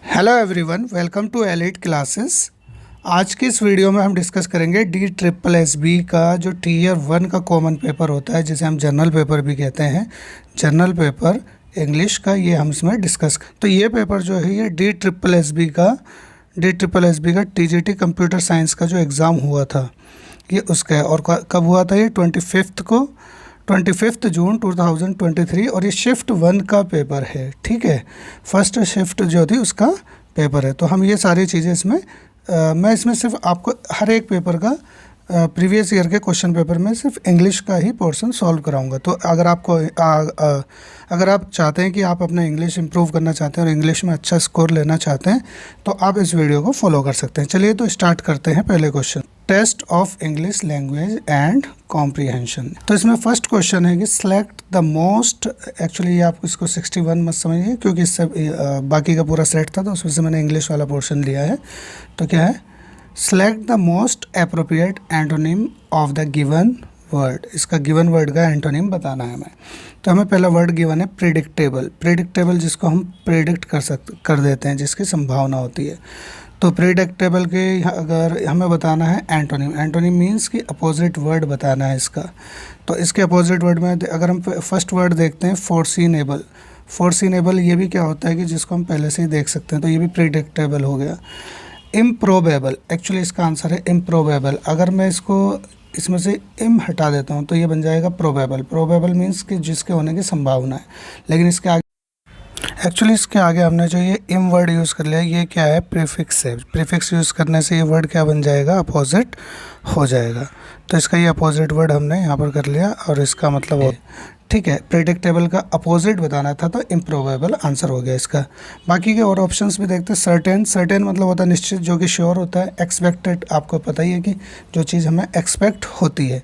Hello everyone, welcome to Elite Classes. आज की इस वीडियो में हम डिस्कस करेंगे DSSB का जो Tier 1 का कॉमन पेपर होता है, जिसे हम जनरल पेपर भी कहते हैं। जनरल पेपर इंग्लिश का ये हम इसमें डिस्कस तो ये पेपर जो है ये DSSB का TGT कंप्यूटर साइंस का जो एग्ज़ाम हुआ था ये उसका है। और कब हुआ था? ये 25 जून 2023 और ये शिफ्ट 1 का पेपर है। ठीक है, फर्स्ट शिफ्ट जो थी उसका पेपर है। तो हम ये सारी चीज़ें इसमें मैं इसमें सिर्फ आपको हर एक पेपर का प्रीवियस ईयर के क्वेश्चन पेपर में सिर्फ इंग्लिश का ही पोर्शन सॉल्व कराऊंगा। तो अगर आपको अगर आप चाहते हैं कि आप अपना इंग्लिश इंप्रूव करना चाहते हैं और इंग्लिश में अच्छा स्कोर लेना चाहते हैं तो आप इस वीडियो को फॉलो कर सकते हैं। चलिए तो स्टार्ट करते हैं। पहले question, test of English language and comprehension. तो इसमें फर्स्ट क्वेश्चन है कि सिलेक्ट द मोस्ट, एक्चुअली आप इसको 61 मत समझिए क्योंकि इससे बाकी का पूरा सेट था तो उसमें से मैंने इंग्लिश वाला पोर्शन लिया है। तो क्या है? Select the most appropriate antonym of the given word. इसका गिवन वर्ड का एंटोनिम बताना है हमें। तो हमें पहला वर्ड गिवन है प्रेडिक्टेबल। प्रेडिक्टेबल जिसको हम प्रेडिक्ट कर देते हैं, जिसकी संभावना होती है। तो प्रेडिक्टेबल के अगर हमें बताना है एंटोनिम, एंटोनिम मीन्स कि अपोजिट वर्ड बताना है इसका। तो इसके अपोजिट वर्ड में अगर हम फर्स्ट वर्ड देखते हैं फोरसीनेबल। फोरसीनेबल ये भी क्या होता है कि जिसको हम पहले से ही देख सकते हैं, तो ये भी प्रेडिक्टेबल हो गया। इम्प्रोबेबल, एक्चुअली इसका आंसर है इम्प्रोबेबल। अगर मैं इसमें से इम हटा देता हूँ तो ये बन जाएगा प्रोबेबल। प्रोबेबल मीन्स कि जिसके होने की संभावना है। लेकिन इसके आगे हमने जो ये इम वर्ड यूज़ कर लिया, ये क्या है? प्रीफिक्स है। प्रीफिक्स यूज़ करने से ये वर्ड क्या बन जाएगा? अपोजिट हो जाएगा। तो इसका ये अपोजिट वर्ड हमने यहाँ पर कर लिया और इसका मतलब हो, ठीक है। प्रेडिक्टेबल का अपोजिट बताना था तो इम्प्रोबेबल आंसर हो गया इसका। बाकी के और ऑप्शंस भी देखते हैं। सर्टेन, सर्टेन मतलब होता है निश्चित, जो कि श्योर होता है। एक्सपेक्टेड, आपको पता ही है कि जो चीज़ हमें एक्सपेक्ट होती है।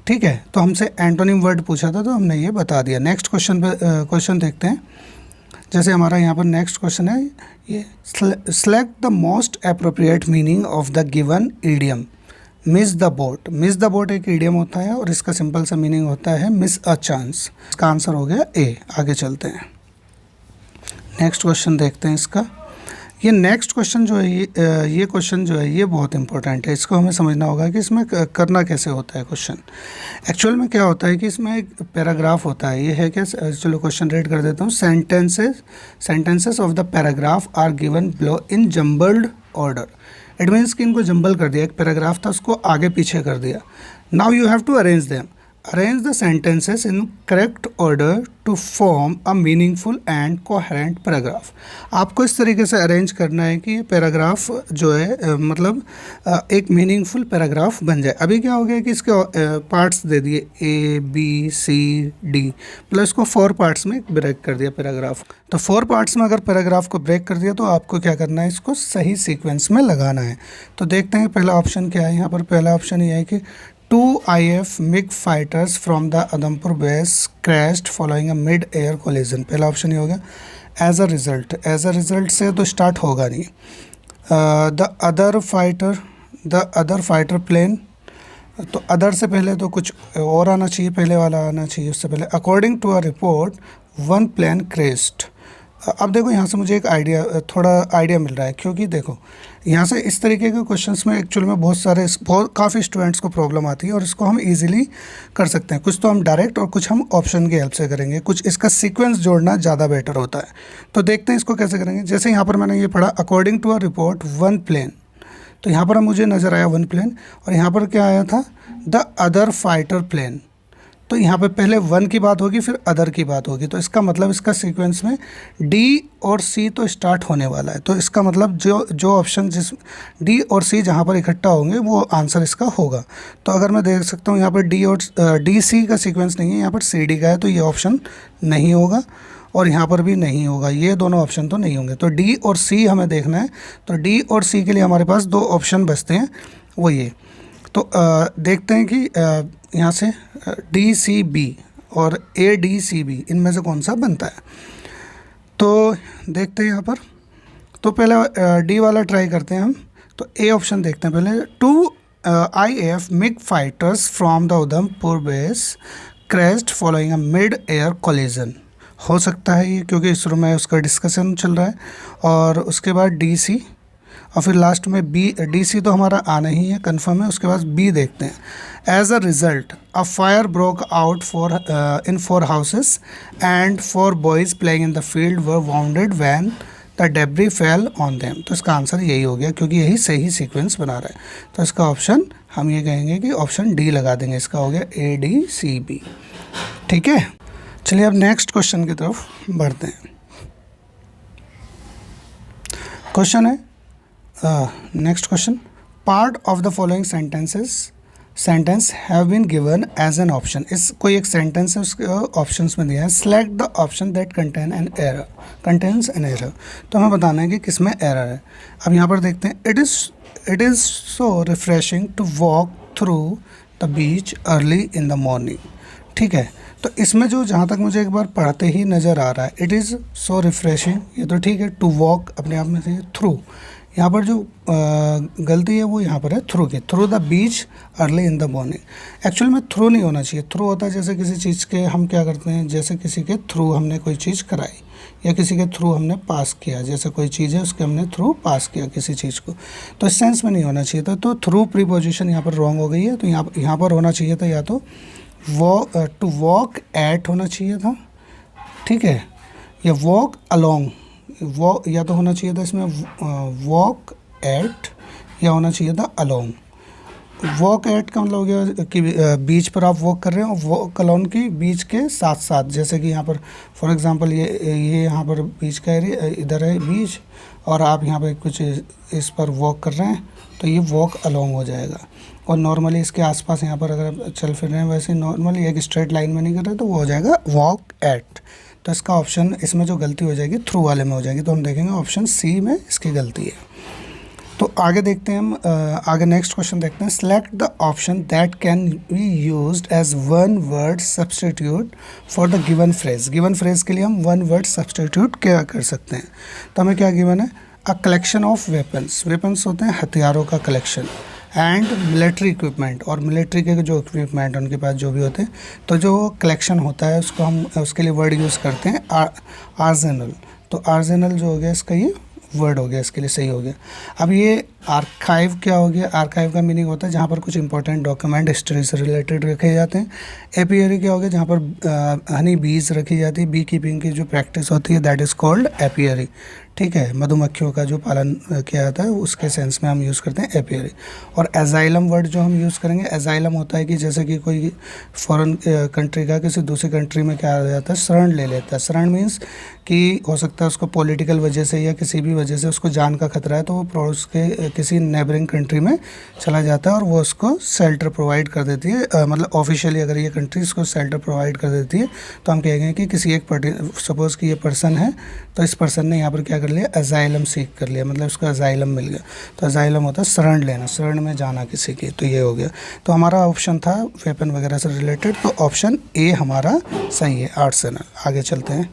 ठीक है, तो हमसे एंटोनिम वर्ड पूछा था तो हमने ये बता दिया। नेक्स्ट क्वेश्चन देखते हैं। जैसे हमारा यहाँ पर नेक्स्ट क्वेश्चन है ये, select the most appropriate meaning of the given idiom. Miss the boat. Miss the boat एक ईडियम होता है और इसका सिंपल सा मीनिंग होता है मिस अ चांस। इसका आंसर हो गया ए। आगे चलते हैं, नेक्स्ट क्वेश्चन देखते हैं इसका। ये नेक्स्ट क्वेश्चन जो है ये क्वेश्चन जो है ये बहुत इंपॉर्टेंट है। इसको हमें समझना होगा कि इसमें करना कैसे होता है क्वेश्चन। एक्चुअल में क्या होता है कि इसमें एक पैराग्राफ होता है। ये है क्या? चलो क्वेश्चन रीड कर देता हूँ। Sentences of the paragraph are given below in jumbled order. It means कि इनको जंबल कर दिया। एक पैराग्राफ था उसको आगे पीछे कर दिया। Now you have to arrange them. Arrange the sentences in correct order to form a meaningful and coherent paragraph. आपको इस तरीके से अरेंज करना है कि ये पैराग्राफ जो है मतलब एक मीनिंगफुल पैराग्राफ बन जाए। अभी क्या हो गया कि इसके पार्ट्स दे दिए A B C D, मतलब इसको 4 पार्ट्स में ब्रेक कर दिया पैराग्राफ। तो 4 पार्ट्स में अगर पैराग्राफ को ब्रेक कर दिया तो आपको क्या करना है? इसको सही सीक्वेंस में लगाना है। तो देखते हैं पहला ऑप्शन क्या है। यहाँ पर पहला ऑप्शन ये है कि 2 IF MiG fighters from the Udhampur base crashed following a mid-air collision। पहला ऑप्शन ये हो गया। एज अ रिजल्ट से तो स्टार्ट होगा नहीं। द अदर फाइटर प्लेन, तो अदर से पहले तो कुछ और आना चाहिए, पहले वाला आना चाहिए उससे पहले। According to a report 1 plane crashed. अब देखो यहाँ से मुझे एक थोड़ा आइडिया मिल रहा है, क्योंकि देखो यहाँ से इस तरीके के क्वेश्चंस में एक्चुअल में काफ़ी स्टूडेंट्स को प्रॉब्लम आती है और इसको हम इजीली कर सकते हैं। कुछ तो हम डायरेक्ट और कुछ हम ऑप्शन की हेल्प से करेंगे। कुछ इसका सीक्वेंस जोड़ना ज़्यादा बेटर होता है। तो देखते हैं इसको कैसे करेंगे। जैसे यहाँ पर मैंने ये पढ़ा according to a report 1 plane, तो यहाँ पर मुझे नज़र आया 1 प्लेन और यहाँ पर क्या आया था? The other fighter plane. तो यहाँ पे पहले 1 की बात होगी फिर अदर की बात होगी। तो इसका मतलब इसका सीक्वेंस में D और C तो स्टार्ट होने वाला है। तो इसका मतलब जो ऑप्शन जिस D और C जहाँ पर इकट्ठा होंगे वो आंसर इसका होगा। तो अगर मैं देख सकता हूँ यहाँ पर D C का सीक्वेंस नहीं है, यहाँ पर C D का है, तो ये ऑप्शन नहीं होगा और यहाँ पर भी नहीं होगा। ये दोनों ऑप्शन तो नहीं होंगे। तो D और C हमें देखना है। तो D और C के लिए हमारे पास 2 ऑप्शन बचते हैं, वो ये। तो देखते हैं कि यहाँ से DCB और ADCB इनमें से कौन सा बनता है। तो देखते हैं यहाँ पर। तो पहले D वाला ट्राई करते हैं हम। तो A ऑप्शन देखते हैं पहले। 2 IF MiG fighters from the Udhampur base crashed following a mid-air collision. हो सकता है ये, क्योंकि इस रूम में उसका डिस्कशन चल रहा है। और उसके बाद डी सी, और फिर लास्ट में बी। डी सी तो हमारा आना ही है, कंफर्म है। उसके बाद बी देखते हैं। As a result a fire broke out in 4 houses and 4 boys playing in the field were wounded when the debris fell on them. तो इसका आंसर यही हो गया, क्योंकि यही सही सीक्वेंस बना रहा है। तो इसका ऑप्शन हम ये कहेंगे कि ऑप्शन डी लगा देंगे। इसका हो गया ए डी सी बी। ठीक है, चलिए अब नेक्स्ट क्वेश्चन की तरफ बढ़ते हैं। क्वेश्चन है, next question, part of the following sentence have been given as an option. इस कोई एक सेंटेंस है, उसके ऑप्शंस में दिया है। Select the option that contains an error. तो हमें बताना है कि किस में एरर है। अब यहाँ पर देखते हैं, it is so refreshing to walk through the beach early in the morning. ठीक है, तो इसमें जो जहाँ तक मुझे एक बार पढ़ते ही नज़र आ रहा है, इट इज़ सो रिफ्रेशिंग, ये तो ठीक है। टू वॉक अपने आप में से थ्रू, यहाँ पर जो गलती है वो यहाँ पर है थ्रू की। Through the beach early in the morning. Actual में थ्रू नहीं होना चाहिए। थ्रू होता है जैसे किसी चीज़ के हम क्या करते हैं, जैसे किसी के थ्रू हमने कोई चीज़ कराई या किसी के थ्रू हमने पास किया, जैसे कोई चीज़ है उसके हमने थ्रू पास किया किसी चीज़ को, तो इस सेंस में नहीं होना चाहिए था। तो थ्रू प्रीपोजिशन यहाँ पर रॉन्ग हो गई है। तो यहाँ पर होना चाहिए था या तो टू वॉक एट होना चाहिए था, ठीक है, या वॉक अलोंग। वॉक या तो होना चाहिए था इसमें वॉक एट, या होना चाहिए था अलोंग। वॉक एट का मतलब हो गया कि बीच पर आप वॉक कर रहे हो, वॉक अलोंग की बीच के साथ साथ। जैसे कि यहाँ पर फॉर एग्जांपल ये यहाँ पर बीच का एरिया, इधर है बीच, और आप यहाँ पर कुछ इस पर वॉक कर रहे हैं, तो ये वॉक अलोंग हो जाएगा। और नॉर्मली इसके आसपास यहाँ पर अगर आप चल फिर रहे हैं, वैसे नॉर्मली एक स्ट्रेट लाइन में नहीं कर रहे, तो वो हो जाएगा वॉक एट। तो इसका ऑप्शन, इसमें जो गलती हो जाएगी थ्रू वाले में हो जाएगी। तो हम देखेंगे ऑप्शन सी में इसकी गलती है। तो आगे देखते हैं हम, आगे नेक्स्ट क्वेश्चन देखते हैं। Select the option that can be used as one word substitute for the given phrase. Given phrase के लिए हम वन वर्ड सब्सटीट्यूट क्या कर सकते हैं। तो हमें क्या गिवन है, a collection of weapons. Weapons होते हैं हथियारों का कलेक्शन, एंड मिलिट्री इक्विपमेंट, और मिलिट्री के जो इक्विपमेंट उनके पास जो भी होते हैं, तो जो कलेक्शन होता है उसको हम उसके लिए वर्ड यूज़ करते हैं आर्सेनल। तो आर्सेनल जो हो गया इसका ये वर्ड हो गया, इसके लिए सही हो गया। अब ये आर्काइव क्या हो गया, आर्काइव का मीनिंग होता है जहाँ पर कुछ इंपॉर्टेंट डॉक्यूमेंट हिस्ट्री से रिलेटेड रखे जाते हैं। एपियरी क्या हो गया, जहाँ पर हनी बीज रखी जाती है, बी कीपिंग की जो प्रैक्टिस होती है, दैट इज़ कॉल्ड एपियरी। ठीक है, मधुमक्खियों का जो पालन किया जाता है उसके सेंस में हम यूज़ करते हैं एपियरी। और एजाइलम वर्ड जो हम यूज़ करेंगे, एजाइलम होता है कि जैसे कि कोई फॉरेन कंट्री का किसी दूसरी कंट्री में क्या आ जाता है, शरण ले लेता है। शरण मीन्स कि हो सकता है उसको पॉलिटिकल वजह से या किसी भी वजह से उसको जान का खतरा है, तो वो पड़ोस के किसी नेबरिंग कंट्री में चला जाता है और वो उसको शेल्टर प्रोवाइड कर देती है। मतलब ऑफिशियली अगर ये कंट्री उसको शेल्टर प्रोवाइड कर देती है, तो हम कहेंगे कि किसी एक सपोज़ कि ये पर्सन है, तो इस पर्सन ने यहाँ पर क्या कर लिया, अजाइलम सीख कर लिया, मतलब उसको अजाइलम मिल गया। तो अजाइलम होता है शरण लेना, शरण में जाना किसी की। तो ये हो गया। तो हमारा ऑप्शन था वेपन वगैरह से रिलेटेड, तो ऑप्शन ए हमारा सही है, आर्सेनल। आगे चलते हैं।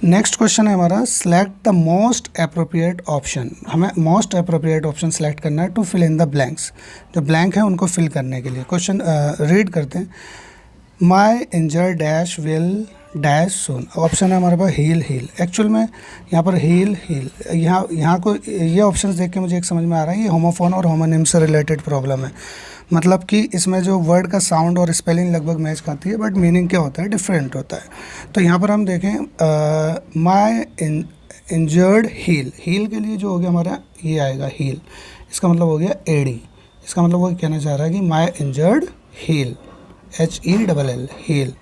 नेक्स्ट क्वेश्चन है हमारा, select the most appropriate option. हमें मोस्ट अप्रोप्रिएट ऑप्शन सेलेक्ट करना है to fill in the blanks. जो ब्लैंक है उनको फिल करने के लिए क्वेश्चन रीड करते हैं। My injury dash will dash soon. Option है हमारे पास हील हील। एक्चुअल में यहाँ पर हील हील, यहाँ को ये ऑप्शंस देख के मुझे एक समझ में आ रहा है, ये होमोफोन और होमोनिम से रिलेटेड प्रॉब्लम है। मतलब कि इसमें जो वर्ड का साउंड और स्पेलिंग लगभग मैच खाती है, बट मीनिंग क्या होता है, डिफरेंट होता है। तो यहाँ पर हम देखें, माई इंजर्ड हील, हील के लिए जो हो गया हमारा ये आएगा हील, इसका मतलब हो गया एडी। इसका मतलब वो कहना चाह रहा है कि my injured heal, HELL heal.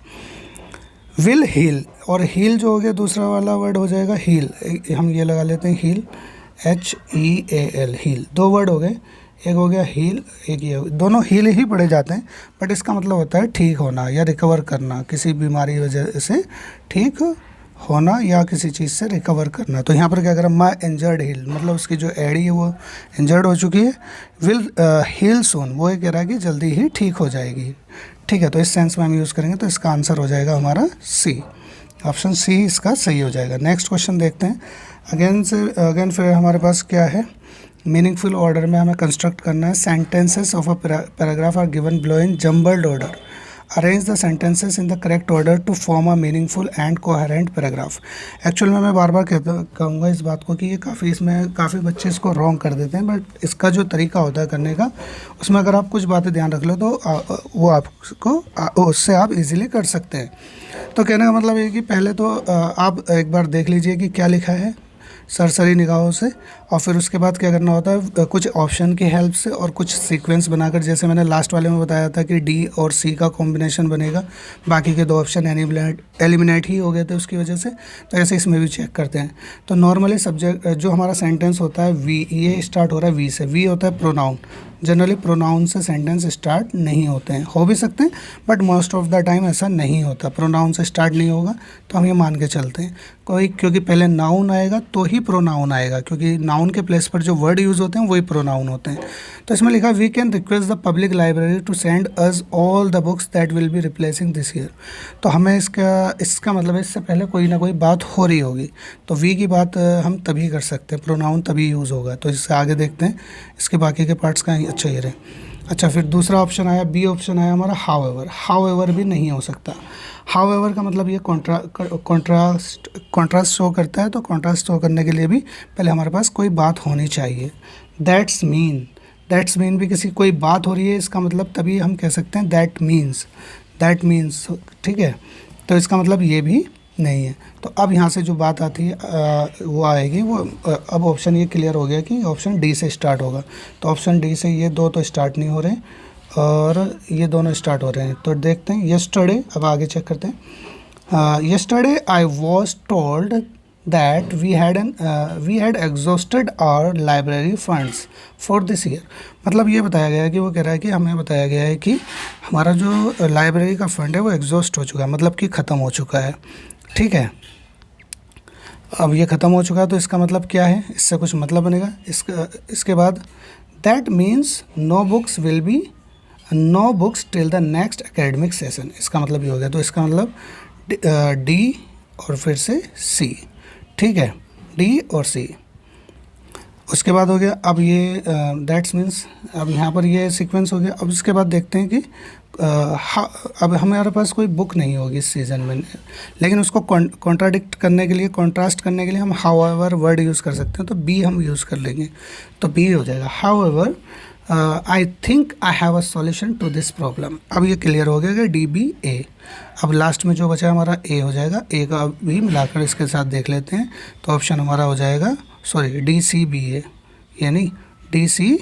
Will heal, और हील जो हो गया दूसरा वाला वर्ड हो जाएगा हील। हम ये लगा लेते हैं हील, HEAL हील। दो वर्ड हो गए, एक हो गया हील, एक ये, दोनों हील ही पढ़े जाते हैं, बट इसका मतलब होता है ठीक होना या रिकवर करना, किसी बीमारी वजह से ठीक होना या किसी चीज़ से रिकवर करना। तो यहाँ पर क्या करें, माई इंजर्ड हील, मतलब उसकी जो एडी है वो इंजर्ड हो चुकी है। विल हील सून, वो ये कह रहा है कि जल्दी ही ठीक हो जाएगी। ठीक है, तो इस सेंस में हम यूज़ करेंगे, तो इसका आंसर हो जाएगा हमारा सी, ऑप्शन सी इसका सही हो जाएगा। नेक्स्ट क्वेश्चन देखते हैं। अगेन फिर हमारे पास क्या है, मीनिंगफुल ऑर्डर में हमें कंस्ट्रक्ट करना है। Sentences of a paragraph are given below in jumbled order. Arrange the sentences in the correct order to form a meaningful and coherent paragraph. Actual में मैं बार बार कहूँगा इस बात को कि ये इसमें काफ़ी बच्चे इसको रॉन्ग कर देते हैं, बट इसका जो तरीका होता है करने का, उसमें अगर आप कुछ बातें ध्यान रख लो तो वो आपको उससे आप इजीली कर सकते हैं। तो कहने का मतलब ये कि पहले तो आप एक बार देख लीजिए कि क्या लिखा है सरसरी निगाहों से, और फिर उसके बाद क्या करना होता है, कुछ ऑप्शन की हेल्प से और कुछ सीक्वेंस बनाकर, जैसे मैंने लास्ट वाले में बताया था कि डी और सी का कॉम्बिनेशन बनेगा, बाकी के 2 ऑप्शन एलिमिनेट ही हो गए थे उसकी वजह से। तो ऐसे इसमें भी चेक करते हैं। तो नॉर्मली सब्जेक्ट जो हमारा सेंटेंस होता है वी, ये स्टार्ट हो रहा है वी से। वी होता है प्रोनाउन। जनरली प्रोनाउन से सेंटेंस स्टार्ट नहीं होते हैं, हो भी सकते हैं but most of the time ऐसा नहीं होता, प्रोनाउन से स्टार्ट नहीं होगा। तो हम ये मान के चलते हैं क्योंकि पहले नाउन आएगा तो ही प्रोनाउन आएगा, क्योंकि नाउन के प्लेस पर जो वर्ड यूज़ होते हैं वही प्रोनाउन होते हैं। तो इसमें लिखा we can request the public library to send us all the books that will be replacing this year. तो हमें इसका मतलब है इससे पहले कोई ना कोई बात हो रही होगी, तो वी की बात हम तभी कर सकते हैं, प्रोनाउन तभी यूज़ होगा। तो इससे आगे देखते हैं इसके बाकी के पार्ट्स का। अच्छा ये रहे। अच्छा फिर दूसरा ऑप्शन आया, बी ऑप्शन आया हमारा हाउएवर। हाउएवर भी नहीं हो सकता। हाउएवर का मतलब ये कॉन्ट्रास्ट शो करता है, तो कॉन्ट्रास्ट शो करने के लिए भी पहले हमारे पास कोई बात होनी चाहिए। दैट्स मीन भी किसी कोई बात हो रही है, इसका मतलब तभी हम कह सकते हैं दैट मीन्स, ठीक है। तो इसका मतलब ये भी नहीं है। तो अब यहाँ से जो बात आती है वो आएगी, वो अब ऑप्शन ये क्लियर हो गया कि ऑप्शन डी से स्टार्ट होगा। तो ऑप्शन डी से ये 2 तो स्टार्ट नहीं हो रहे और ये दोनों स्टार्ट हो रहे हैं। तो देखते हैं यस्टरडे, अब आगे चेक करते हैं। Yesterday I was told that we had exhausted our library funds for this year. मतलब ये बताया गया है कि वो कह रहा है कि हमें बताया गया है कि हमारा जो लाइब्रेरी का फंड है वो एग्जॉस्ट हो चुका है, मतलब कि ख़त्म हो चुका है, ठीक है। अब ये ख़त्म हो चुका है तो इसका मतलब क्या है, इससे कुछ मतलब बनेगा। इसके बाद that means no books till the next academic session. इसका मतलब ये हो गया। तो इसका मतलब डी और फिर से सी, ठीक है, डी और सी। उसके बाद हो गया अब ये दैट्स मीन्स, अब यहाँ पर ये सीक्वेंस हो गया। अब इसके बाद देखते हैं कि अब हमारे पास कोई बुक नहीं होगी इस सीज़न में, लेकिन उसको कॉन्ट्राडिक्ट करने के लिए, कॉन्ट्रास्ट करने के लिए हम हाउएवर वर्ड यूज़ कर सकते हैं। तो बी हम यूज़ कर लेंगे, तो बी हो जाएगा however I think I have a solution to this problem. अब ये क्लियर हो गया कि डी बी ए। अब लास्ट में जो बचा हमारा ए हो जाएगा। ए का भी मिलाकर इसके साथ देख लेते हैं। तो ऑप्शन हमारा हो जाएगा डी सी बी ए, यानी D C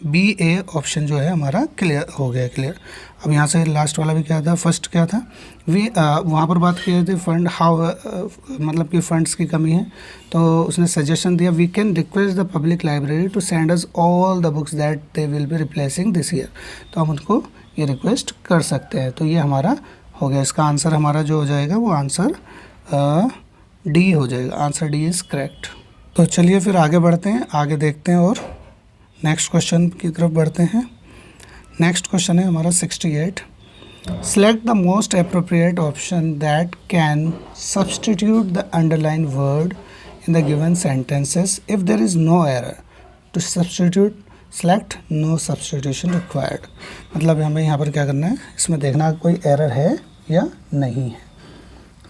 B A option जो है हमारा क्लियर हो गया। क्लियर। अब यहाँ से लास्ट वाला भी क्या था, फर्स्ट क्या था, वहाँ पर बात की थी फंड मतलब कि फंड्स की कमी है। तो उसने सजेशन दिया we can request the public library to send us all the books that they will be replacing this year. तो हम उनको ये रिक्वेस्ट कर सकते हैं। तो ये हमारा हो गया। इसका आंसर हमारा जो हो जाएगा वो आंसर डी हो जाएगा। Answer D is correct. तो चलिए फिर आगे बढ़ते हैं, आगे देखते हैं और नेक्स्ट क्वेश्चन की तरफ बढ़ते हैं। नेक्स्ट क्वेश्चन है हमारा 68। Select the most appropriate option that can substitute the underline word in the given sentences if there is no error. To substitute select no substitution required. मतलब हमें यहाँ पर क्या करना है, इसमें देखना कोई एरर है या नहीं है,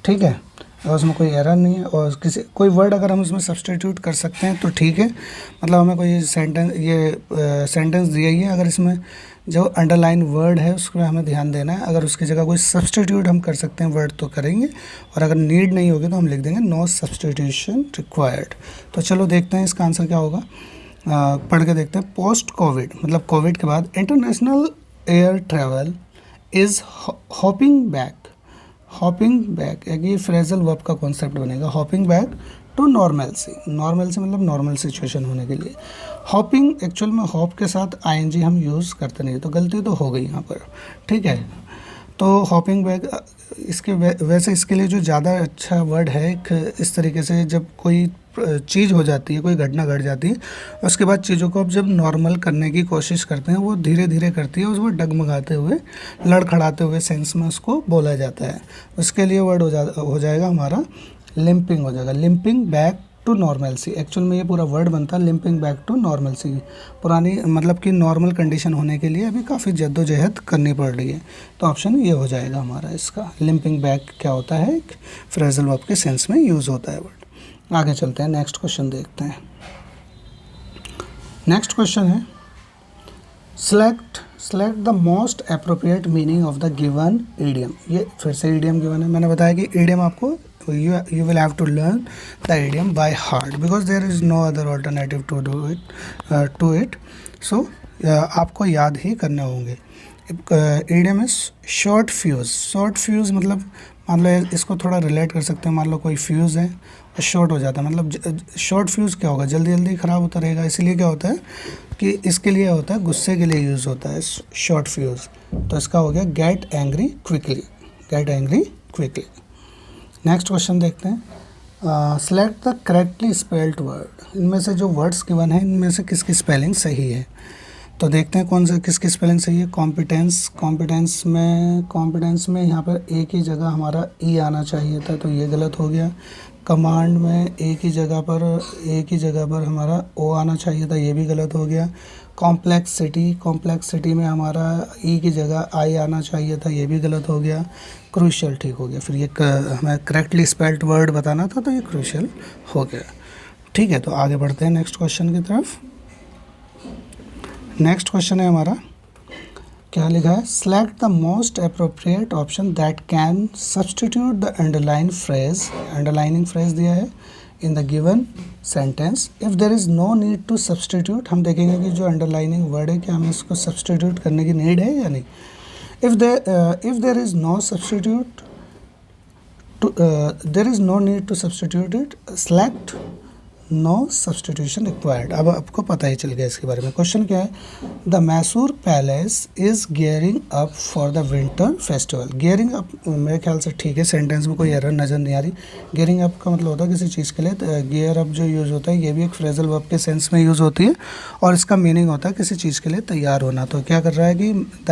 ठीक है। अगर उसमें कोई एरर नहीं है और कोई वर्ड अगर हम उसमें सब्सटीट्यूट कर सकते हैं तो ठीक है। मतलब हमें कोई सेंटेंस दिया ही है, अगर इसमें जो अंडरलाइन वर्ड है उसमें हमें ध्यान देना है। अगर उसकी जगह कोई सब्सटीट्यूट हम कर सकते हैं वर्ड तो करेंगे, और अगर नीड नहीं होगी तो हम लिख देंगे नो सब्सटीट्यूशन रिक्वायर्ड। तो चलो देखते हैं इसका आंसर क्या होगा। पढ़ के देखते हैं। पोस्ट कोविड, मतलब कोविड के बाद international air travel is hopping back एक ये फ्रेजल वर्ब का कॉन्सेप्ट बनेगा। हॉपिंग बैक टू नॉर्मलसी मतलब नॉर्मल सिचुएशन होने के लिए। हॉपिंग एक्चुअल में हॉप के साथ आईएनजी हम यूज़ करते नहीं, तो गलती तो हो गई यहाँ पर, ठीक है। तो हॉपिंग बैक इसके वैसे इसके लिए जो ज़्यादा अच्छा वर्ड है इस तरीके से, जब कोई चीज़ हो जाती है, कोई घटना घट जाती है, उसके बाद चीज़ों को अब जब नॉर्मल करने की कोशिश करते हैं वो धीरे धीरे करती है, उसको डगमगाते हुए लड़खड़ाते हुए सेंस में उसको बोला जाता है। उसके लिए वर्ड हो जाएगा हमारा लिम्पिंग हो जाएगा। Limping back to normalcy, actual में ये पूरा वर्ड बनता है लिम्पिंग बैक टू नॉर्मलसी, पुरानी मतलब कि नॉर्मल कंडीशन होने के लिए अभी काफ़ी जद्दोजहद करनी पड़ रही है। तो ऑप्शन ये हो जाएगा हमारा इसका। लिम्पिंग बैक क्या होता है, एक फ्रेजल वर्ब के सेंस में यूज़ होता है वर्ड। आगे चलते हैं, नेक्स्ट क्वेश्चन देखते हैं। नेक्स्ट क्वेश्चन है select the most appropriate meaning of the given idiom. ये फिर से ईडियम गिवन है। मैंने बताया कि ईडियम आपको you will have to learn the idiom by heart because there is no other alternative to do it so आपको याद ही करने होंगे। ईडियम इज शॉर्ट फ्यूज़ मतलब मान लो इसको थोड़ा रिलेट कर सकते हैं। मान लो कोई फ्यूज़ है और शॉर्ट हो जाता है, मतलब शॉर्ट फ्यूज़ क्या होगा, जल्दी जल्दी ख़राब होता रहेगा। इसीलिए क्या होता है कि इसके लिए होता है, गुस्से के लिए यूज़ होता है शॉर्ट फ्यूज़। तो इसका हो गया get angry quickly. Next question देखते हैं। Select the correctly spelled word. इनमें से जो वर्ड्स गिवन है इनमें से किसकी स्पेलिंग सही है, तो देखते हैं कौन से किसकी स्पेलिंग सही है। कॉम्पिटेंस में यहाँ पर एक ही जगह हमारा ई आना चाहिए था, तो ये गलत हो गया। कमांड में एक ही जगह पर हमारा ओ आना चाहिए था, ये भी गलत हो गया। कॉम्प्लेक्सिटी में हमारा ई की जगह आई आना चाहिए था, ये भी गलत हो गया। क्रूशियल ठीक हो गया, फिर ये हमें करेक्टली स्पेल्ड वर्ड बताना था, तो ये क्रूशियल हो गया। ठीक है, तो आगे बढ़ते हैं नेक्स्ट क्वेश्चन की तरफ। नेक्स्ट क्वेश्चन है हमारा, क्या लिखा है, select the most appropriate option that can substitute the underlining phrase दिया है in the given sentence. If there is no need to substitute, हम देखेंगे कि जो अंडरलाइनिंग वर्ड है क्या हमें इसको सब्सटीट्यूट करने की नीड है या नहीं। if there is no substitute there is no need to substitute it, select no substitution required। अब आपको पता ही चल गया इसके बारे में। क्वेश्चन क्या है, the Mysore palace is gearing up for the winter festival. Gearing up मेरे ख्याल से ठीक है, सेंटेंस में कोई एरर नज़र नहीं आ रही। गियरिंग अप का मतलब होता है किसी चीज़ के लिए, गियर अप जो यूज़ होता है ये भी एक फ्रेजल वर्ब के सेंस में यूज़ होती है और इसका मीनिंग होता है किसी चीज़ के लिए तैयार होना। तो क्या कर रहा है कि the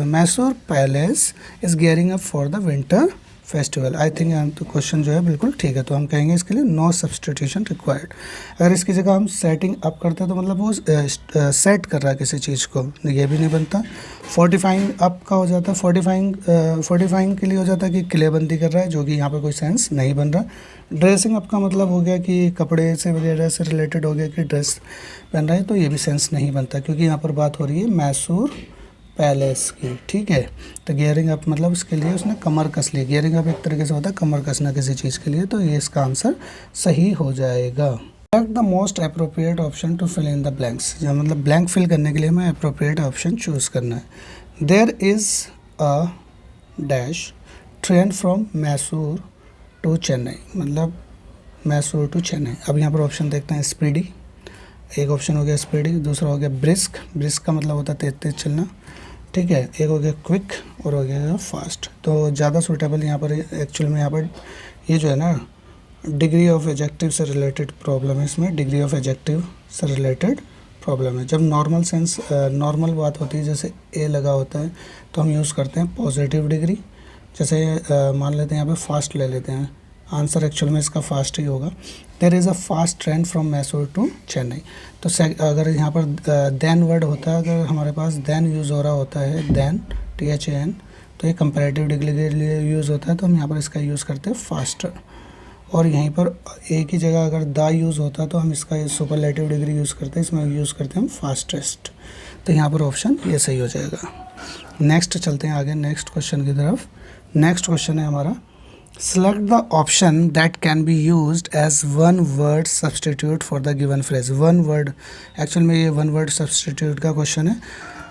Mysore palace is gearing up for the winter festival. I think तो क्वेश्चन जो है बिल्कुल ठीक है, तो हम कहेंगे इसके लिए नो सब्सटीट्यूशन रिक्वायर्ड। अगर इसकी जगह हम सेटिंग अप करते हैं तो मतलब वो सेट कर रहा है किसी चीज़ को, ये भी नहीं बनता। फोर्टिफाइंग अप का हो जाता है, फोर्टिफाइंग के लिए हो जाता है कि किलेबंदी कर रहा है, जो कि यहाँ पे कोई सेंस नहीं बन रहा। ड्रेसिंग अप का मतलब हो गया कि कपड़े से वगैरह से रिलेटेड हो गया कि ड्रेस पहन रहा है, तो ये भी सेंस नहीं बनता क्योंकि यहाँ पर बात हो रही है मैसूर पैलेस की। ठीक है, तो गियरिंग अप मतलब उसके लिए उसने कमर कस ली। गियरिंग अप एक तरीके से होता है कमर कसना किसी चीज़ के लिए, तो ये इसका आंसर सही हो जाएगा। Select the most appropriate option to fill in the blanks. मतलब ब्लैंक फिल करने के लिए हमें अप्रोप्रिएट ऑप्शन चूज़ करना है। There is a dash train from Mysore to Chennai, मतलब मैसूर टू चेन्नई। अब यहाँ पर ऑप्शन देखते हैं, स्पीडी एक ऑप्शन हो गया, स्पीडी। दूसरा हो गया ब्रिस्क का मतलब होता है तेज तेज चलना। ठीक है, एक हो गया क्विक और हो गया फास्ट। तो ज़्यादा सूटेबल यहाँ पर एक्चुअल में यहाँ पर ये जो है ना डिग्री ऑफ एडजेक्टिव से रिलेटेड प्रॉब्लम है, इसमें डिग्री ऑफ एडजेक्टिव से रिलेटेड प्रॉब्लम है। जब नॉर्मल सेंस नॉर्मल बात होती है, जैसे ए लगा होता है तो हम यूज़ करते हैं पॉजिटिव डिग्री। जैसे मान लेते हैं यहाँ पे फास्ट ले लेते हैं, आंसर एक्चुअल में इसका फास्ट ही होगा। There is a fast train from Mysore to Chennai. तो अगर यहाँ पर देन वर्ड होता है, अगर हमारे पास देन यूज़ हो रहा होता है, देन THAN, तो ये कंपैरेटिव डिग्री के लिए यूज़ होता है, तो हम यहाँ पर इसका यूज़ करते हैं फास्टर। और यहीं पर एक ही जगह अगर द यूज़ होता है तो हम इसका सुपरलेटिव डिग्री यूज़ करते हैं, इसमें यूज़ करते हैं हम फास्टेस्ट। तो यहाँ पर ऑप्शन ये सही हो जाएगा। नेक्स्ट चलते हैं आगे नेक्स्ट क्वेश्चन की तरफ। नेक्स्ट क्वेश्चन है हमारा, select the option that can be used as one word substitute for the given phrase। one word actual में ये one word substitute का क्वेश्चन है।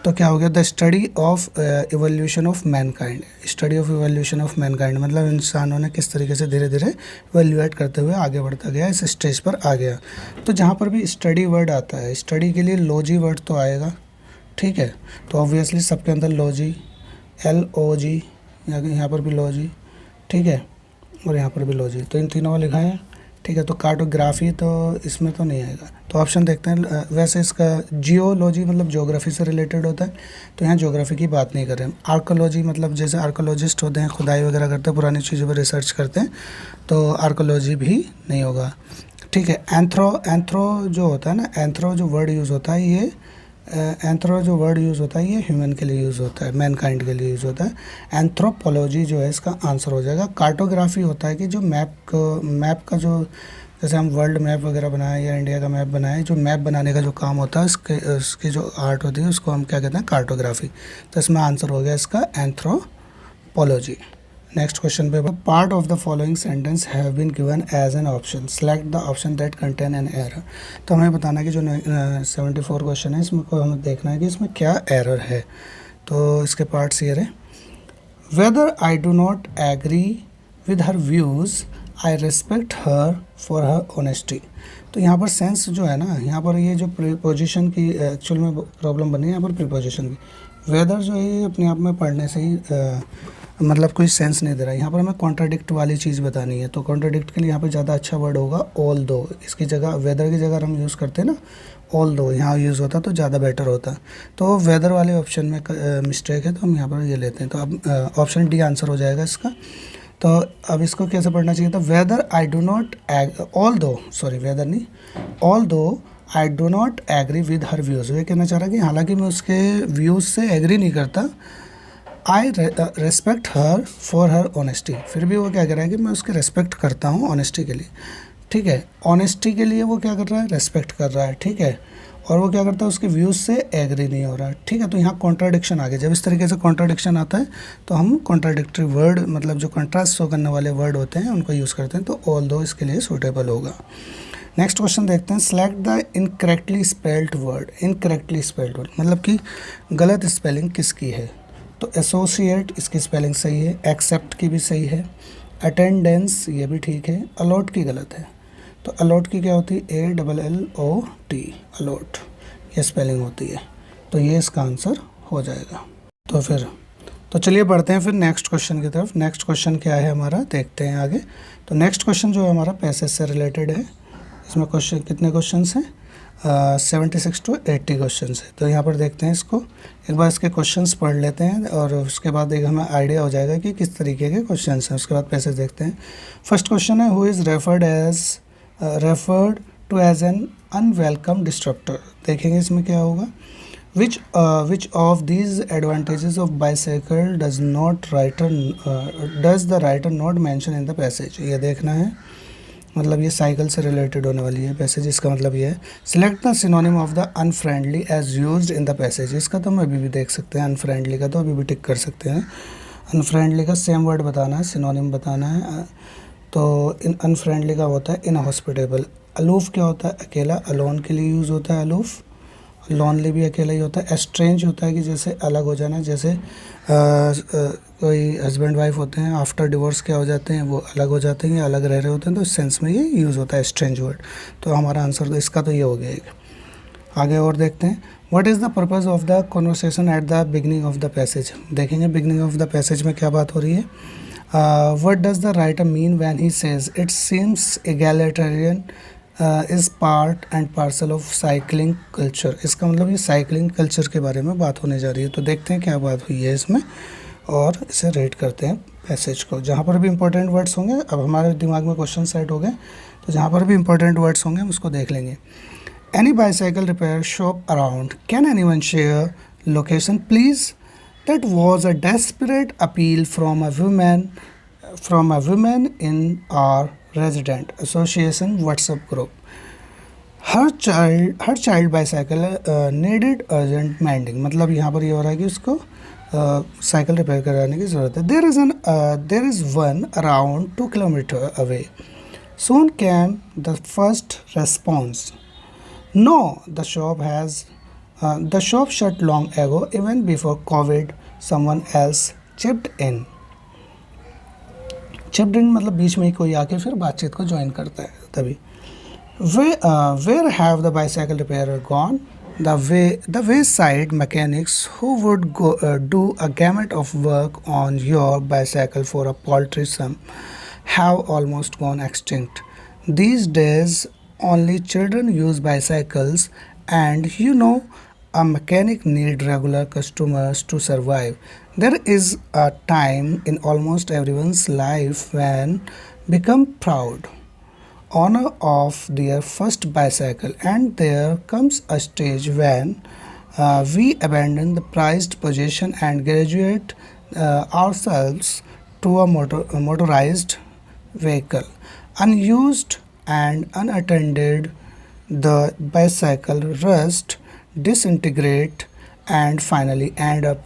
तो क्या हो गया, the study of evolution of Mankind. Study of evolution of Mankind मतलब इंसानों ने किस तरीके से धीरे धीरे इवोल्यूएट करते हुए आगे बढ़ता गया, इस स्टेज पर आ गया। तो जहाँ पर भी स्टडी वर्ड आता है, स्टडी के लिए लॉजी वर्ड तो आएगा। ठीक है, तो ऑब्वियसली सबके अंदर लॉजी, LOG, यहाँ पर भी लॉजी। ठीक है, और यहाँ पर भी लॉजी, तो इन तीनों का लिखा है। ठीक ठीक है। तो कार्टोग्राफी तो इसमें तो नहीं आएगा, तो ऑप्शन देखते हैं। वैसे इसका जियोलॉजी मतलब ज्योग्राफी से रिलेटेड होता है, तो यहाँ ज्योग्राफी की बात नहीं कर रहे हैं। आर्कोलॉजी मतलब जैसे आर्कोलॉजिस्ट होते हैं, खुदाई वगैरह करते हैं, पुरानी चीज़ों पर रिसर्च करते हैं, तो आर्कोलॉजी भी नहीं होगा, ठीक है। एंथ्रो जो होता है ना, एंथ्रो जो वर्ड यूज़ होता है ये एंथ्रो जो वर्ड यूज़ होता है ये ह्यूमन के लिए यूज़ होता है, मैनकाइंड के लिए यूज़ होता है। एंथ्रोपोलॉजी जो है इसका आंसर हो जाएगा। कार्टोग्राफी होता है कि जो मैप का जो, जैसे हम वर्ल्ड मैप वगैरह बनाए या इंडिया का मैप बनाए, जो मैप बनाने का जो काम होता है उसकी जो आर्ट होती है उसको हम क्या कहते हैं, कार्टोग्राफी। तो इसमें आंसर हो गया इसका एंथ्रोपोलॉजी। नेक्स्ट क्वेश्चन पे, part of the following sentence have been given as an option, select the option that contain an error. तो हमें बताना है कि जो 74 क्वेश्चन है इसमें को हमें देखना है कि इसमें क्या एरर है। तो इसके पार्ट्स ये रहे, whether I do not agree with her views I respect her for her honesty. तो यहाँ पर सेंस जो है ना, यहाँ पर ये जो प्रीपोजिशन की एक्चुअल में प्रॉब्लम बनी है यहाँ पर प्रीपोजिशन की। वेदर जो है ये अपने आप में पढ़ने से ही मतलब कोई सेंस नहीं दे रहा है। यहाँ पर हमें कॉन्ट्राडिक्ट वाली चीज़ बतानी है, तो कॉन्ट्राडिक्ट के लिए यहाँ पे ज़्यादा अच्छा वर्ड होगा ऑल दो। इसकी जगह वेदर की जगह हम यूज़ करते हैं ना ऑल दो, यहाँ यूज़ होता तो ज़्यादा बेटर होता। तो वेदर वाले ऑप्शन में मिस्टेक है, तो हम यहाँ पर ये लेते हैं। तो अब ऑप्शन डी आंसर हो जाएगा इसका। तो अब इसको कैसे पढ़ना चाहिए था, whether I do not although, sorry whether नहीं, although I do not agree with her views. ये कहना चाह रहा है कि हालांकि मैं उसके व्यूज़ से एग्री नहीं करता, आई respect her for her honesty. फिर भी वो क्या कर रहा है कि मैं उसकी रेस्पेक्ट करता हूँ ऑनेस्टी के लिए, ठीक है। ऑनेस्टी के लिए वो क्या कर रहा है, रेस्पेक्ट कर रहा है, ठीक है। और वो क्या करता है, उसके व्यूज़ से एग्री नहीं हो रहा है, ठीक है। तो यहाँ कॉन्ट्राडिक्शन आ गया। जब इस तरीके से कॉन्ट्राडिक्शन आता है तो हम कॉन्ट्राडिक्टरी वर्ड मतलब जो कंट्रास्ट शो करने वाले वर्ड होते हैं उनको यूज़ करते हैं। तो ऑल दो इसके लिए सूटेबल होगा। नेक्स्ट क्वेश्चन देखते हैं, select the incorrectly spelled word. Incorrectly spelled word मतलब कि गलत स्पेलिंग किसकी है। तो एसोसिएट इसकी स्पेलिंग सही है, एक्सेप्ट की भी सही है, अटेंडेंस ये भी ठीक है, अलॉट की गलत है। तो अलॉट की क्या होती है, ALLOT, अलॉट ये स्पेलिंग होती है। तो ये इसका आंसर हो जाएगा। तो चलिए बढ़ते हैं फिर नेक्स्ट क्वेश्चन की तरफ। नेक्स्ट क्वेश्चन क्या है हमारा, देखते हैं आगे। तो नेक्स्ट क्वेश्चन जो है हमारा पैसेज से रिलेटेड है। इसमें क्वेश्चन कितने क्वेश्चन हैं, 76 to 80 क्वेश्चन है। तो यहाँ पर देखते हैं इसको, एक बार इसके क्वेश्चंस पढ़ लेते हैं और उसके बाद एक हमें आइडिया हो जाएगा कि किस तरीके के क्वेश्चंस हैं। उसके बाद पैसेज देखते हैं। फर्स्ट क्वेश्चन है, who is referred to as an unwelcome disruptor. देखेंगे इसमें क्या होगा, which of these advantages of bicycle does the writer not mention in the passage. ये देखना है, मतलब ये साइकिल से रिलेटेड होने वाली है पैसेज। इसका मतलब ये है, select the synonym of the unfriendly as used in the passage. इसका तो हम अभी भी देख सकते हैं, अनफ्रेंडली का तो अभी भी टिक कर सकते हैं। अनफ्रेंडली का सेम वर्ड बताना है, सिनोनिम बताना है। तो इन अनफ्रेंडली का होता है इनहॉस्पिटेबल। अलूफ क्या होता है, अकेला, अलोन के लिए यूज़ होता है अलूफ। लॉनली भी अकेला ही होता है। एस्ट्रेंज होता है कि जैसे अलग हो जाना, जैसे कोई हस्बैंड वाइफ होते हैं आफ्टर डिवोर्स क्या हो जाते हैं, वो अलग हो जाते हैं या अलग रह रहे होते हैं, तो इस सेंस में ये यूज़ होता है एस्ट्रेंज वर्ड। तो हमारा आंसर तो इसका तो ये हो गया एक। आगे और देखते हैं, what is the purpose of the conversation at the beginning of the passage. देखेंगे बिगनिंग ऑफ द पैसेज में क्या बात हो रही है। What does the writer mean when he says it seems egalitarian is part and parcel of cycling culture. इसका मतलब ये साइकिलिंग कल्चर के बारे में बात होने जा रही है। तो देखते हैं क्या बात हुई है इसमें और इसे रेट करते हैं पैसेज को। जहाँ पर भी इंपॉर्टेंट वर्ड्स होंगे, अब हमारे दिमाग में क्वेश्चन सेट हो गए, तो जहाँ पर भी इंपॉर्टेंट वर्ड्स होंगे हम उसको देख लेंगे। Any bicycle repair shop around, can anyone share location please. That was a desperate appeal from a women in our resident association WhatsApp group. Her child bicycle needed urgent mending. मतलब यहाँ पर ये हो रहा है कि उसको साइकिल रिपेयर कराने की ज़रूरत है। There is one around 2 kilometre away. Soon came the first response, no the shop shut long ago even before Covid someone else chipped in. Chipped in मतलब बीच में ही कोई आके फिर बातचीत को ज्वाइन करता है तभी। Where have the bicycle repair gone, the wayside mechanics who would do a gamut of work on your bicycle for a paltry sum have almost gone extinct. These days, only children use bicycles, and a mechanic need regular customers to survive. There is a time in almost everyone's life when become proud owner of their first bicycle, and there comes a stage when we abandon the prized possession and graduate ourselves to a motorized vehicle. Unused and unattended, the bicycle rust, disintegrate, and finally end up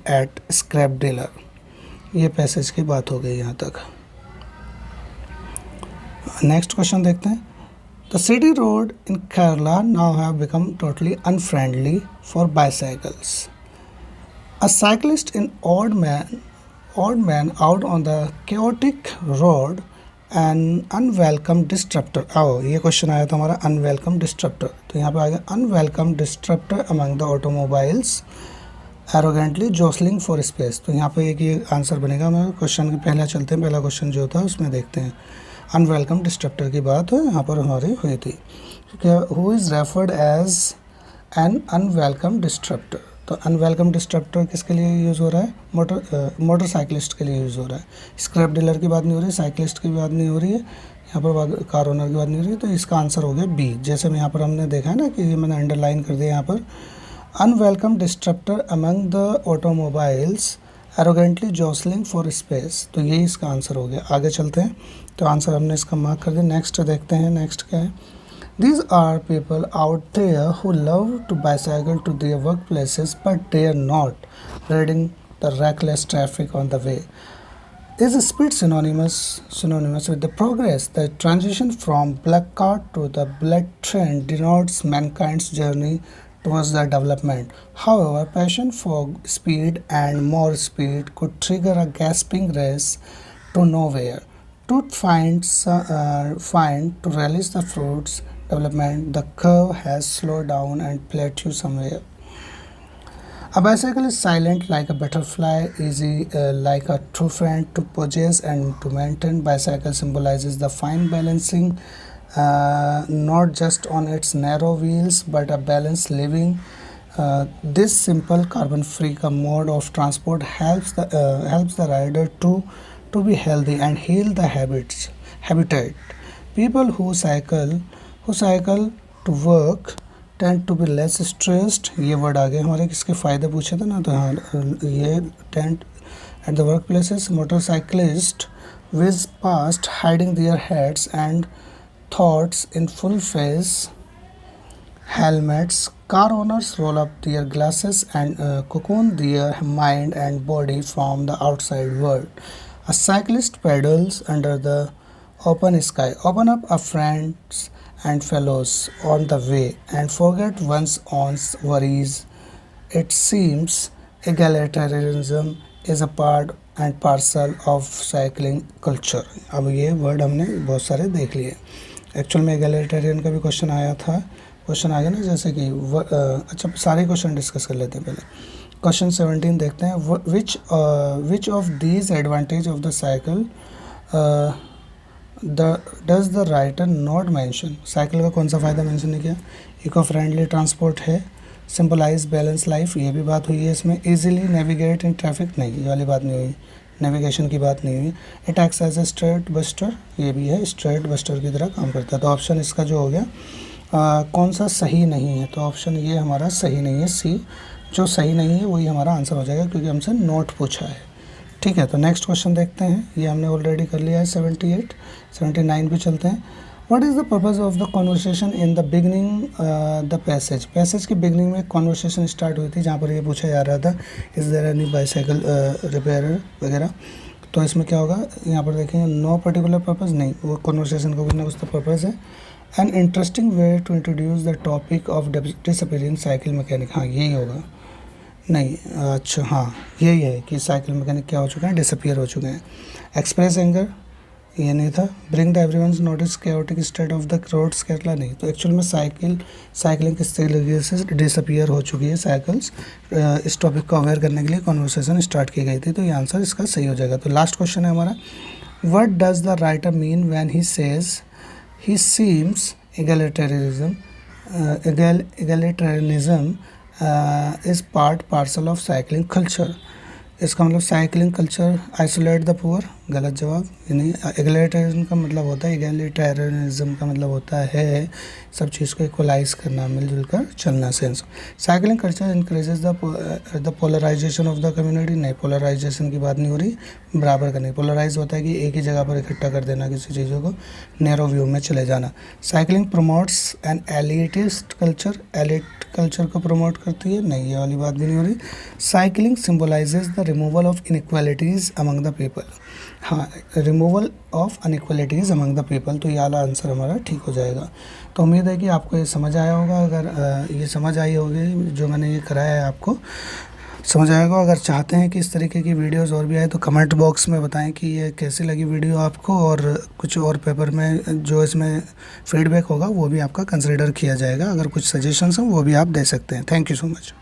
at scrap dealer. ये passage की बात हो गई यहाँ तक. Next question देखते हैं. The city road in Kerala now have become totally unfriendly for bicycles. A cyclist in odd man out on the chaotic road, an unwelcome disruptor. आओ ये क्वेश्चन आया था हमारा unwelcome disruptor. तो यहाँ पे आ गया unwelcome disruptor among the automobiles, arrogantly jostling for space. तो यहाँ पे एक ये आंसर बनेगा. हमारे क्वेश्चन के पहला चलते हैं. पहला क्वेश्चन जो था उसमें देखते हैं. अनवेलकम डिस्ट्रप्टर की बात यहाँ पर हमारी हुई थी. Who is referred as an unwelcome disruptor. तो अनवेलकम डिस्ट्रप्टर किसके लिए यूज़ हो रहा है? मोटरसाइकिलिस्ट के लिए यूज़ हो रहा है. स्क्रैप डीलर की बात नहीं हो रही, साइकिलिस्ट की बात नहीं हो रही है, यहाँ पर कार ओनर की बात नहीं हो रही है. तो इसका आंसर हो गया बी. जैसे मैं यहाँ पर हमने देखा है ना कि मैंने अंडरलाइन कर दिया यहाँ पर. Unwelcome disruptor among the automobiles arrogantly jostling for space. तो यही इसका आंसर हो गया. आगे चलते हैं. तो आंसर हमने इसका मार्क कर दिया. नेक्स्ट देखते हैं. नेक्स्ट क्या है? These are people out there who love to bicycle to their workplaces but dare not, riding the reckless traffic on the way. Is speed synonymous with the progress? The transition from black car to the bullet train denotes mankind's journey towards the development. However, passion for speed and more speed could trigger a gasping race to nowhere. To find to release the fruits development, the curve has slowed down and plateaued somewhere. A bicycle is silent like a butterfly, easy like a true friend to possess and to maintain. Bicycle symbolizes the fine balancing, not just on its narrow wheels, but a balanced living. This simple carbon-free mode of transport helps the rider to be healthy and heal the habitat. People who cycle to work tend to be less stressed. ये word आ गए हमारे. किसके फ़ायदे पूछे थे ना, तो हाँ ये tent at the workplaces. Motorcyclists whiz past hiding their heads and thoughts in full face helmets. Car owners roll up their glasses and cocoon their mind and body from the outside world. A cyclist pedals under the open sky. Open up a friends and fellows on the way and forget one's own worries. It seems egalitarianism is a part and parcel of cycling culture. अब ये word हमने बहुत सारे देख लिए. Actual में egalitarian का भी क्वेश्चन आया था. क्वेश्चन आ गया ना, जैसे कि अच्छा सारे क्वेश्चन डिस्कस कर लेते हैं पहले. क्वेश्चन 17 देखते हैं. विच of these advantage of the cycle does the writer not mention. Cycle का कौन सा फ़ायदा मेंशन नहीं किया? इको फ्रेंडली ट्रांसपोर्ट है. सिंपलाइज बैलेंस लाइफ, ये भी बात हुई है इसमें. इजीली नेविगेट इन ट्रैफिक, नहीं ये वाली बात नहीं हुई. नेविगेशन की बात नहीं हुई. It acts as a stress buster, ये भी है, स्ट्रेट बस्टर की तरह काम करता है. तो ऑप्शन इसका जो हो गया कौन सा सही नहीं है, तो ऑप्शन ये हमारा सही नहीं है. सी जो सही नहीं है वही हमारा आंसर हो जाएगा, क्योंकि हमसे नोट पूछा है. ठीक है, तो नेक्स्ट क्वेश्चन देखते हैं. ये हमने ऑलरेडी कर लिया है. 78 79 पे चलते हैं. What is the purpose of the conversation in the beginning the passage की बिगनिंग में कॉन्वर्सेशन स्टार्ट हुई थी, जहाँ पर ये पूछा जा रहा था is there any bicycle repair वगैरह. तो इसमें क्या होगा, यहाँ पर देखेंगे नो पर्टिकुलर पर्पज़, नहीं, वो कॉन्वर्सेशन का कुछ ना कुछ तो पर्पज़ है. An interesting way to introduce the topic of disappearing cycle mechanic, हाँ यही होगा. नहीं, अच्छा हाँ यही है कि साइकिल मैकेनिक क्या हो चुके हैं, डिसअपीयर हो चुके हैं. एक्सप्रेस एंगर, ये नहीं था. Bring the everyone's notice chaotic state of the roads Kerala, नहीं. तो एक्चुअल में साइकिलिंग किस तरीके से डिसअपीयर हो चुकी है साइकिल्स, इस टॉपिक को अवेयर करने के लिए कॉन्वर्सेशन स्टार्ट की गई थी. तो ये आंसर इसका सही हो जाएगा. तो लास्ट क्वेश्चन है हमारा. What does the writer mean when he says he seems egalitarianism is part parcel of cycling culture? इसका मतलब cycling culture isolate the poor, गलत जवाब। यानी एगलिटरिज्म का मतलब होता है, एगलिटरिज्म का मतलब होता है सब चीज़ को इक्वलाइज करना, मिलजुल कर चलना, sense. Cycling culture increases the polarization of the community, नहीं, पोलराइजेशन की बात नहीं हो रही, बराबर का नहीं। पोलराइज होता है कि एक ही जगह पर इकट्ठा कर देना किसी चीज़ों को, नैरो व्यू में चले जाना। Cycling promotes an elitist culture, elite culture को प्रमोट करती है, नहीं, ये वाली बात भी नहीं हो रही। Cycling symbolises the removal of inequalities among the people, हाँ, removal of unequalities among the people, तो ये वाला आंसर हमारा ठीक हो जाएगा। तो उम्मीद है कि आपको ये समझ आया होगा। अगर ये समझ आई होगी जो मैंने ये कराया है आपको समझ आएगा। अगर चाहते हैं कि इस तरीके की वीडियोस और भी आए तो कमेंट बॉक्स में बताएं कि ये कैसी लगी वीडियो आपको, और कुछ और पेपर में जो इसमें फीडबैक होगा वो भी आपका कंसिडर किया जाएगा। अगर कुछ सजेशंस हो वो भी आप दे सकते हैं। Thank you so much.